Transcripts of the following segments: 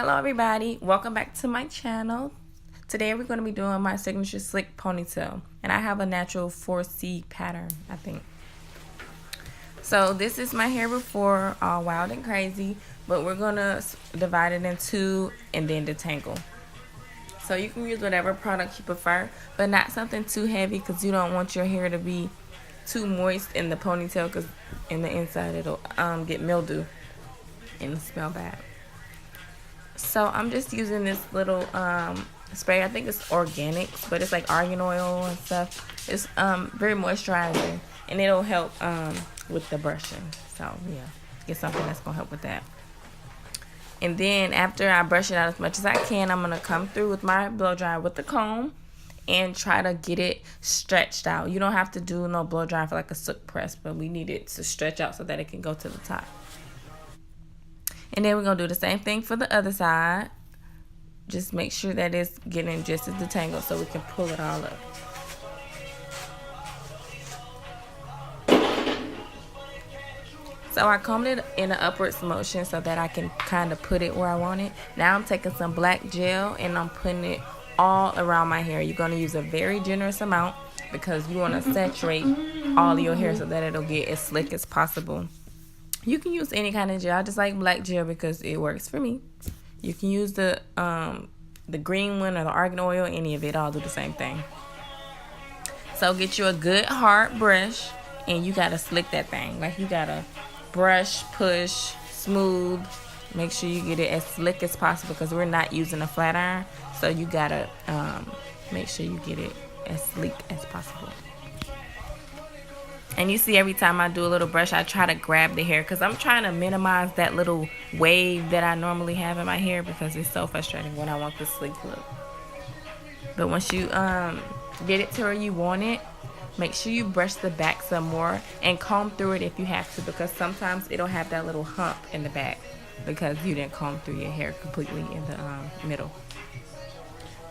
Hello everybody, welcome back to my channel. Today we're going to be doing my signature slick ponytail, and I have a natural 4C pattern, I think. So this is my hair before, all wild and crazy, but we're going to divide it in two and then detangle. So you can use whatever product you prefer, but not something too heavy because you don't want your hair to be too moist in the ponytail, because in the inside it'll get mildew and smell bad. So I'm just using this little spray. I think it's organic, but it's like argan oil and stuff. It's very moisturizing, and it'll help with the brushing. So yeah, get something that's gonna help with that. And then after I brush it out as much as I can, I'm gonna come through with my blow dryer with the comb and try to get it stretched out. You don't have to do no blow dry for like a silk press, but we need it to stretch out so that it can go to the top. And then we're going to do the same thing for the other side. Just make sure that it's getting just as detangled so we can pull it all up. So I combed it in an upwards motion so that I can kind of put it where I want it. Now I'm taking some black gel and I'm putting it all around my hair. You're going to use a very generous amount because you want to saturate all of your hair so that it'll get as slick as possible. You can use any kind of gel. I just like black gel because it works for me. You can use the green one or the argan oil, any of it. I'll do the same thing. So get you a good hard brush and you gotta slick that thing. Like you gotta brush, push, smooth. Make sure you get it as slick as possible because we're not using a flat iron. So you gotta make sure you get it as sleek as possible. And you see every time I do a little brush, I try to grab the hair because I'm trying to minimize that little wave that I normally have in my hair because it's so frustrating when I want the sleek look. But once you get it to where you want it, make sure you brush the back some more and comb through it if you have to, because sometimes it'll have that little hump in the back because you didn't comb through your hair completely in the middle.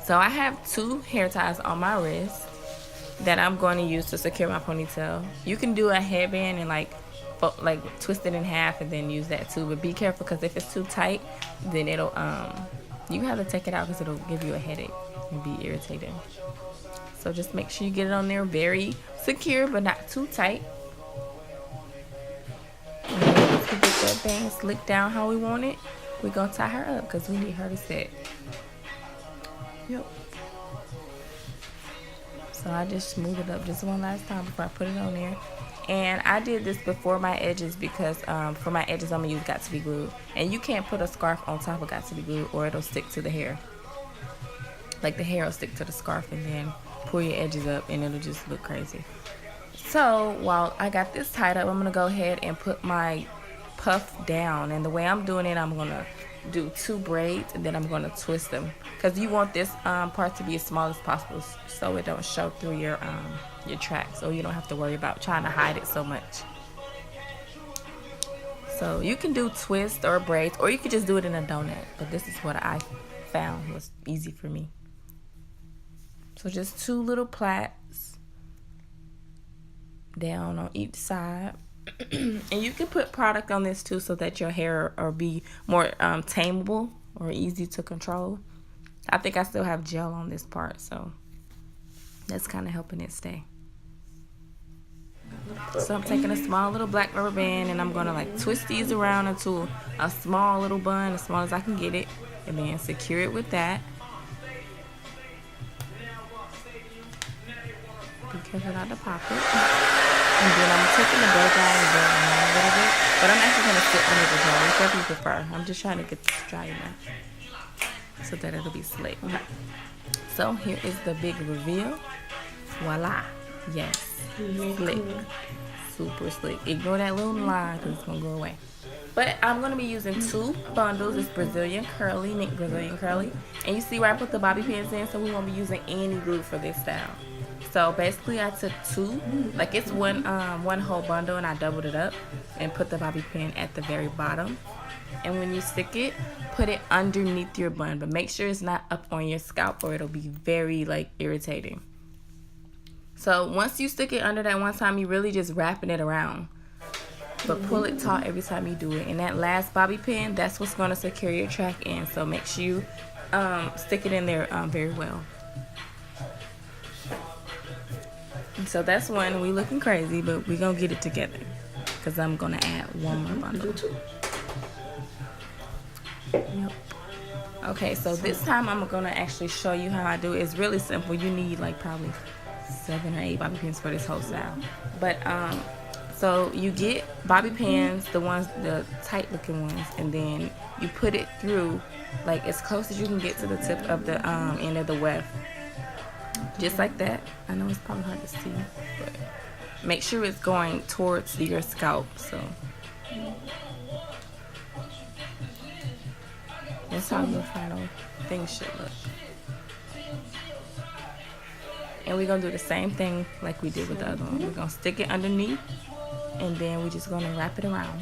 So I have two hair ties on my wrist that I'm going to use to secure my ponytail. You can do a headband and like twist it in half and then use that too, but be careful because if it's too tight, then it'll you have to take it out because it'll give you a headache and be irritating. So just make sure you get it on there very secure but not too tight. And then once we get that band slicked down how we want it, we're gonna tie her up because we need her to set. Yep. So I just smooth it up just one last time before I put it on there. And I did this before my edges because for my edges I'm going to use Got To Be Glued. And you can't put a scarf on top of Got To Be Glued or it'll stick to the hair. Like the hair will stick to the scarf and then pull your edges up and it'll just look crazy. So while I got this tied up, I'm going to go ahead and put my puff down. And the way I'm doing it, I'm going to do two braids and then I'm going to twist them because you want this part to be as small as possible so it don't show through your track, so you don't have to worry about trying to hide it so much. So you can do twist or braids, or you could just do it in a donut, but this is what I found was easy for me. So just two little plaits down on each side. And you can put product on this too so that your hair will be more tameable or easy to control. I think I still have gel on this part, so that's kind of helping it stay. So I'm taking a small little black rubber band and I'm going to like twist these around into a small little bun, as small as I can get it, and then secure it with that. Be careful not to pop it. And then I'm taking the blow dry and going around a little bit. But I'm actually going to sit under the dryer, whichever you prefer. I'm just trying to get this dry enough so that it'll be slick. So here is the big reveal. Voila. Yes. Slick. Super slick. Ignore that little line because it's going to go away. But I'm going to be using two bundles. It's Brazilian Curly, Mink Brazilian Curly. And you see where I put the bobby pins in? So we won't be using any glue for this style. So basically I took two, like it's one whole bundle, and I doubled it up and put the bobby pin at the very bottom. And when you stick it, put it underneath your bun, but make sure it's not up on your scalp or it'll be very like irritating. So once you stick it under that one time, you're really just wrapping it around. but pull it taut every time you do it. And that last bobby pin, that's what's going to secure your track in. So make sure you stick it in there very well. And so that's one. We looking crazy, but we're going to get it together because I'm going to add one more bundle. Yep. Okay, so this time I'm going to actually show you how I do it. It's really simple. You need like probably 7 or 8 bobby pins for this whole style. But so you get bobby pins, the tight looking ones, and then you put it through like as close as you can get to the tip of the end of the weft. Just like that. I know it's probably hard to see, but make sure it's going towards your scalp. So that's how your final thing should look. And we're going to do the same thing like we did with the other one. We're going to stick it underneath, and then we're just going to wrap it around.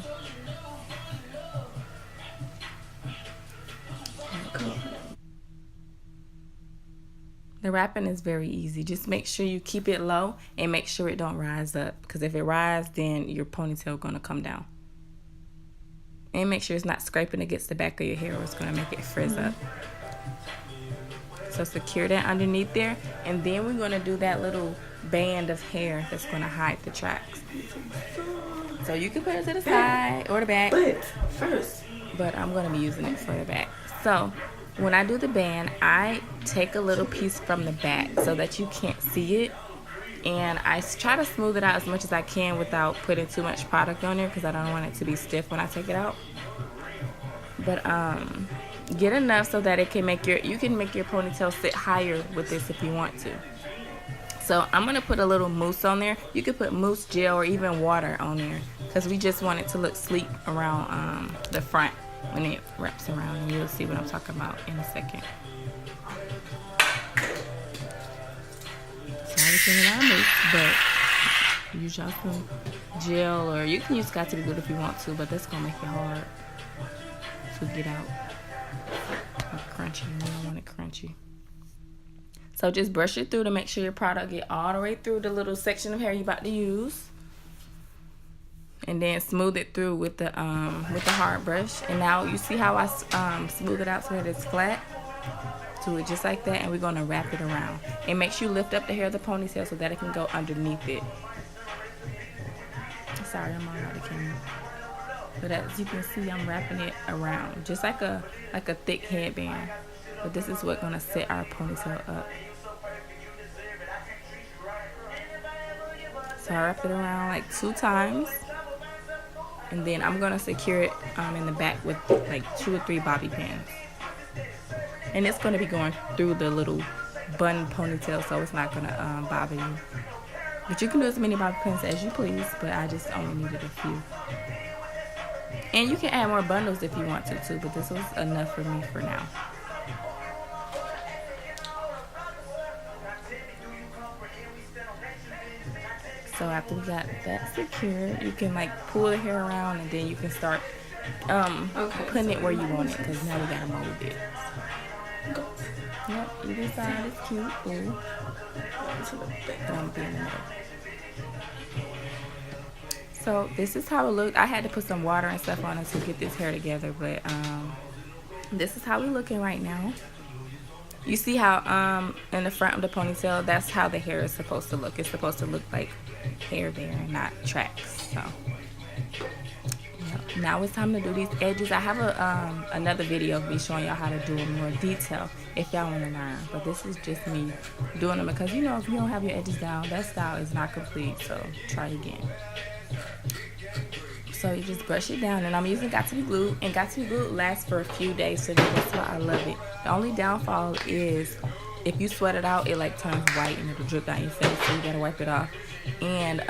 The wrapping is very easy. Just make sure you keep it low and make sure it don't rise up. Because if it rises, then your ponytail going to come down. And make sure it's not scraping against the back of your hair or it's going to make it frizz up. So secure that underneath there. And then we're going to do that little band of hair that's going to hide the tracks. So you can put it to the side or the back. But I'm going to be using it for the back. So when I do the band, I take a little piece from the back so that you can't see it. And I try to smooth it out as much as I can without putting too much product on there because I don't want it to be stiff when I take it out. But get enough so that it can you can make your ponytail sit higher with this if you want to. So I'm going to put a little mousse on there. You could put mousse gel or even water on there because we just want it to look sleek around the front when it wraps around, and you'll see what I'm talking about in a second. So I was using a lot of mousse, but use y'all some gel, or you can use Got to Be Good if you want to, but that's gonna make it hard to get out. Or crunchy. You don't want it crunchy. So just brush it through to make sure your product get all the way through the little section of hair you're about to use. And then smooth it through with the hard brush. And now you see how I smooth it out so that it's flat? Do it just like that, and we're gonna wrap it around. And make sure you lift up the hair of the ponytail so that it can go underneath it. Sorry, I'm all out of camera. But as you can see, I'm wrapping it around, just like a thick headband. But this is what's gonna set our ponytail up. So I wrap it around like 2 times. And then I'm going to secure it in the back with like 2 or 3 bobby pins. And it's going to be going through the little bun ponytail, so it's not going to bother you. But you can do as many bobby pins as you please, but I just only needed a few. And you can add more bundles if you want to too, but this was enough for me for now. So after we got that secured, you can like pull the hair around, and then you can start putting it where you want it, because now we gotta mold it. Yep, either side is cute. Ooh. So this is how it looked. I had to put some water and stuff on it to get this hair together, but this is how we're looking right now. You see how in the front of the ponytail, that's how the hair is supposed to look. It's supposed to look like hair there and not tracks. So yeah. Now it's time to do these edges. I have another video of me showing y'all how to do in more detail if y'all want to learn. But this is just me doing them because, you know, if you don't have your edges down, that style is not complete. So try again. So you just brush it down, and I'm using Got to Be Glued, and Got to Be Glued lasts for a few days, so that's why I love it. The only downfall is if you sweat it out, it like turns white and it'll drip down your face, so you gotta wipe it off. And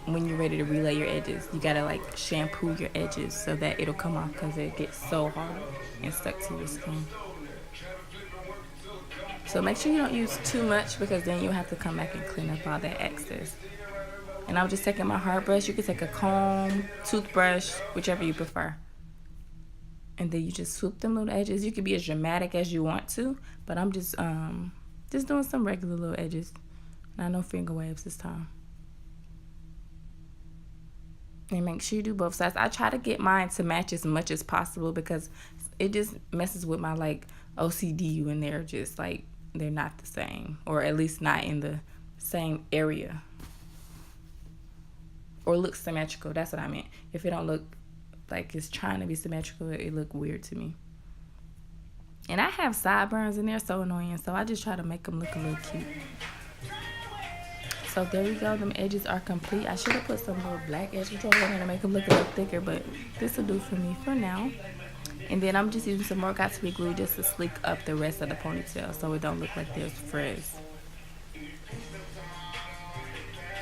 when you're ready to relay your edges, you gotta like shampoo your edges so that it'll come off, because it gets so hard and stuck to your skin. So make sure you don't use too much, because then you'll have to come back and clean up all that excess. And I'm just taking my hard brush. You can take a comb, toothbrush, whichever you prefer. And then you just swoop them little edges. You can be as dramatic as you want to, but I'm just doing some regular little edges. Not no finger waves this time. And make sure you do both sides. I try to get mine to match as much as possible because it just messes with my like OCD when they're just like they're not the same, or at least not in the same area, or look symmetrical. That's what I meant. If it don't look like it's trying to be symmetrical, it look weird to me. And I have sideburns and they're so annoying, so I just try to make them look a little cute. So there we go. Them edges are complete. I should have put some little black edge control in there to make them look a little thicker, but this will do for me for now. And then I'm just using some more Got2b glue just to sleek up the rest of the ponytail so it don't look like there's frizz.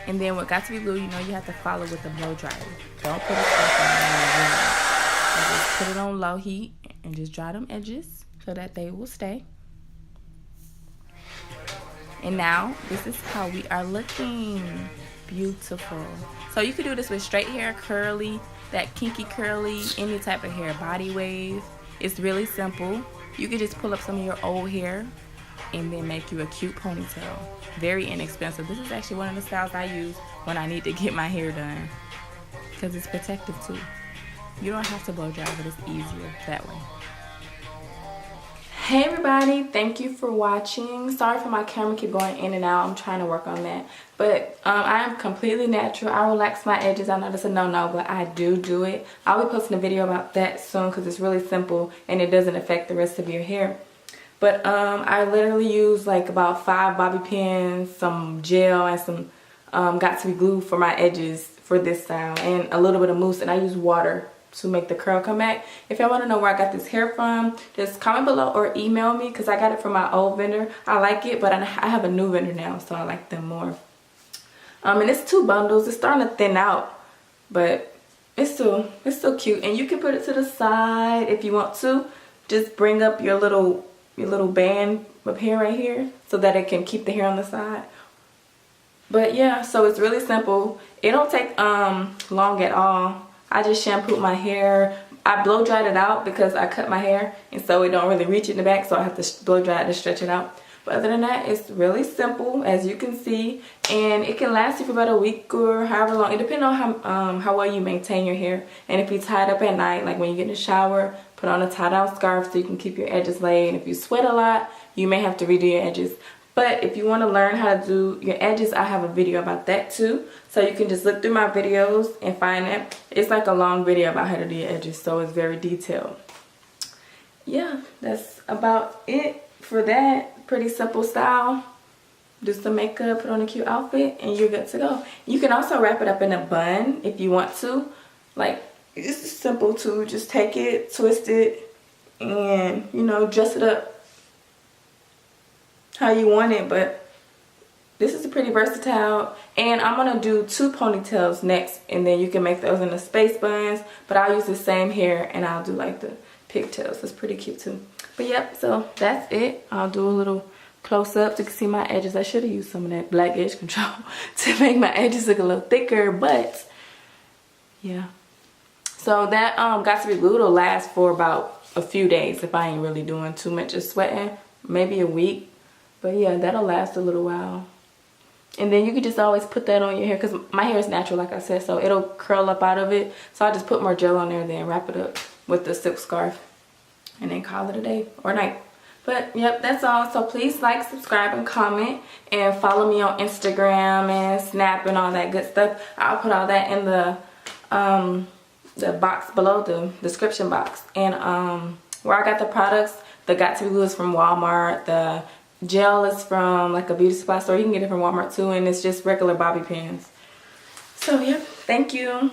And then with Got2b glue, you know you have to follow with the blow dryer. Don't put it on. Just put it on low heat and just dry them edges so that they will stay. And now, this is how we are looking. Beautiful. So you could do this with straight hair, curly, that kinky curly, any type of hair, body wave. It's really simple. You could just pull up some of your old hair and then make you a cute ponytail. Very inexpensive. This is actually one of the styles I use when I need to get my hair done because it's protective too. You don't have to blow dry, but it's easier that way. Hey everybody, thank you for watching. Sorry for my camera keep going in and out. I'm trying to work on that. But I am completely natural. I relax my edges. I know that's a no-no, but I do it. I'll be posting a video about that soon because it's really simple and it doesn't affect the rest of your hair. But I literally use like about 5 bobby pins, some gel, and some Got2b glue for my edges for this style, and a little bit of mousse, and I use water to make the curl come back. If y'all want to know where I got this hair from, just comment below or email me because I got it from my old vendor. I like it, but I have a new vendor now, so I like them more. And it's 2 bundles. It's starting to thin out, but it's still cute. And you can put it to the side if you want to. Just bring up your little band of hair right here so that it can keep the hair on the side. But yeah, so it's really simple. It don't take long at all. I just shampooed my hair. I blow dried it out because I cut my hair and so it don't really reach in the back, so I have to blow dry it to stretch it out. But other than that, it's really simple, as you can see, and it can last you for about a week or however long. It depends on how well you maintain your hair. And if you tie it up at night, like when you get in the shower, put on a tie-down scarf so you can keep your edges laid. And if you sweat a lot, you may have to redo your edges. But if you want to learn how to do your edges, I have a video about that too. So you can just look through my videos and find it. It's like a long video about how to do your edges, so it's very detailed. Yeah, that's about it for that. Pretty simple style. Do some makeup, put on a cute outfit, and you're good to go. You can also wrap it up in a bun if you want to. Like, it's simple too. Just take it, twist it, and, you know, dress it up how you want it. But this is pretty versatile, and I'm gonna do 2 ponytails next, and then you can make those into space buns, but I'll use the same hair and I'll do like the pigtails. It's pretty cute too. But yep, so that's it. I'll do a little close-up so you can see my edges. I should have used some of that black edge control to make my edges look a little thicker, but yeah. So that Got2b glue will last for about a few days if I ain't really doing too much of sweating, maybe a week. But yeah, that'll last a little while. And then you can just always put that on your hair because my hair is natural, like I said, so it'll curl up out of it. So I just put more gel on there, then wrap it up with the silk scarf and then call it a day or night. But yep, that's all. So please like, subscribe, and comment, and follow me on Instagram and Snap and all that good stuff. I'll put all that in the box below, the description box. And where I got the products, the Got2b glue is from Walmart. The gel is from like a beauty supply store. You can get it from Walmart too, and it's just regular bobby pins. So yeah, thank you.